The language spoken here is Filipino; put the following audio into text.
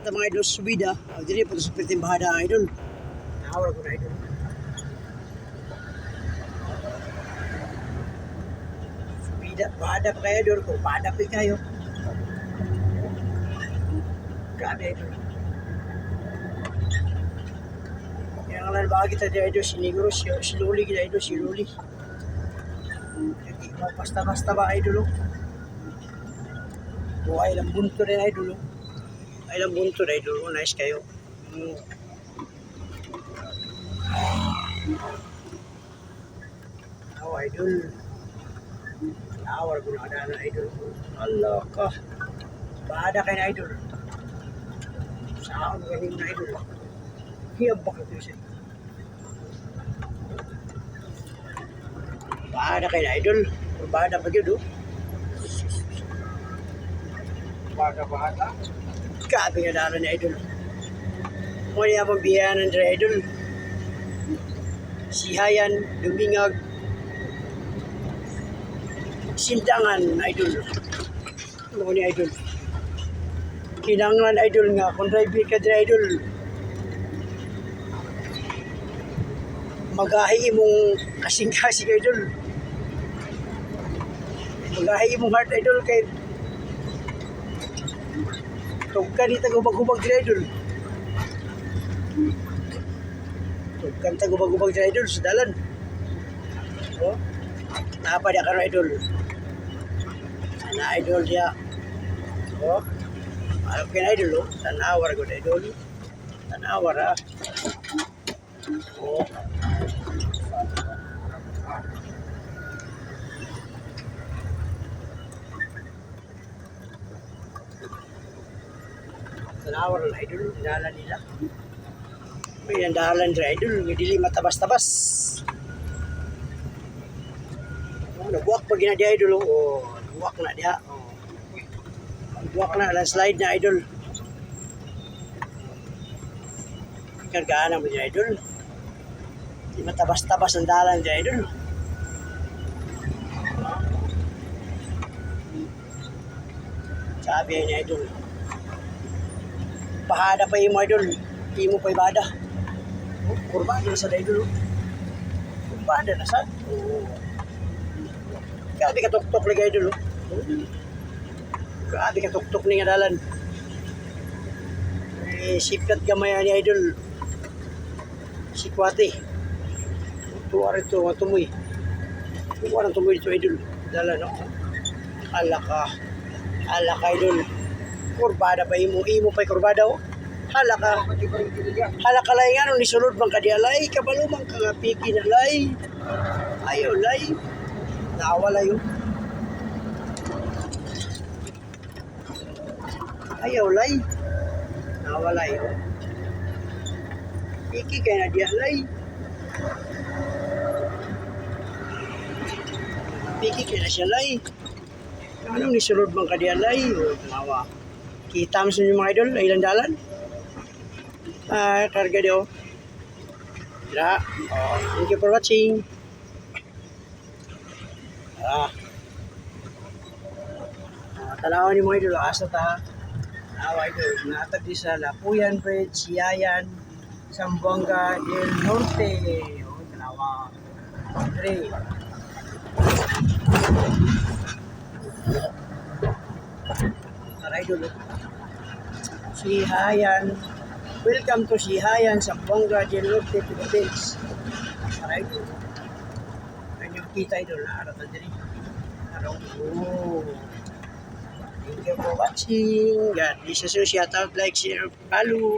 ta mga idol sa subida. Dili po sa pertimbahada idol. Nawala ko na idol. Subida, bahada pa kayo idol. Kung bahada pa kayo. Grabe idol. Kaya nga lang baka kita dyan idol. Siniguro, siluli kita idol. Siluli. Hindi mo basta-basta ba idol. Ay lang bunto rin idol. Ay lang bunto rin idol. Nice kayo. Idol. Awar ko na kadaan idol. Allah ka. Baada kayo na idol. Saan mo galing na idol. Hiyab ba kayo siya. Baada kayo na idol. Baada pa yun. Baga-baga. Grabe nga dalo ni idol. Muna yung biyanan ni idol. Sihayan, Dumingag, Sindangan, idol. Ano ni idol? Kinangan idol nga. Kung driver ka din idol, magahi imong kasing-kasing idol. Magahi imong heart idol kay tugkan ni tagubag-ubag din idol. Tugkan tagubag-ubag din idol sa dalan. Oh, napa dia karon idol. Ana idol dia. Oh, alam ka na idol. Tanawar ko na idol. Tanawar ah. Oh. Tanawar na idol, dalan nila. May dalan na idol, may dili matabas-tabas. Oh, nabuwak pa gina di idol. Oh, nabuwak na diha. Oh. Nabuwak na, landslide na idol. Kargaan naman di idol. Di matabas-tabas ang dalan di idol. Sabi ni idol. Bahada pa yung idol. Imo pa ibada. Kurbada na sa idol. Kurbada na sa. Grabe ka tuk-tuk lagi idol. Grabe ka tuk-tuk ni nga dalan. Sikat gamay ni idol. Sikwati. Tuwa rin ito. Tumoy. Tuwa rin tumoy ito idol. Dalan no. Alaka idol. Kurbada pa imo pa kurbada oh. Halaka lay nga nung nisulod bang kadialay kabalumang kangapiki na lay. Ayo lay. Nawala yun. Ayaw lay. Nawala yun. Piki kaya na dialay. Piki kaya na siya lay. Anong nisulod bang kadialay? Nawa. Kita mo sa inyo mga idol, ilang dalan. Karga daw. Thank you for watching. Tanawan ni mga idol, asa ta. Idol, natag di sa Lapuyan Bridge, Siayan, Zamboanga del Norte. Tanawa. 3. Idol. Sihayan. Welcome to Sihayan, Zamboanga del Norte, Philippines. Idol. Kanyang kita idol. Aratan diri. Thank you for watching. God bless you. Shout out, like, share, follow.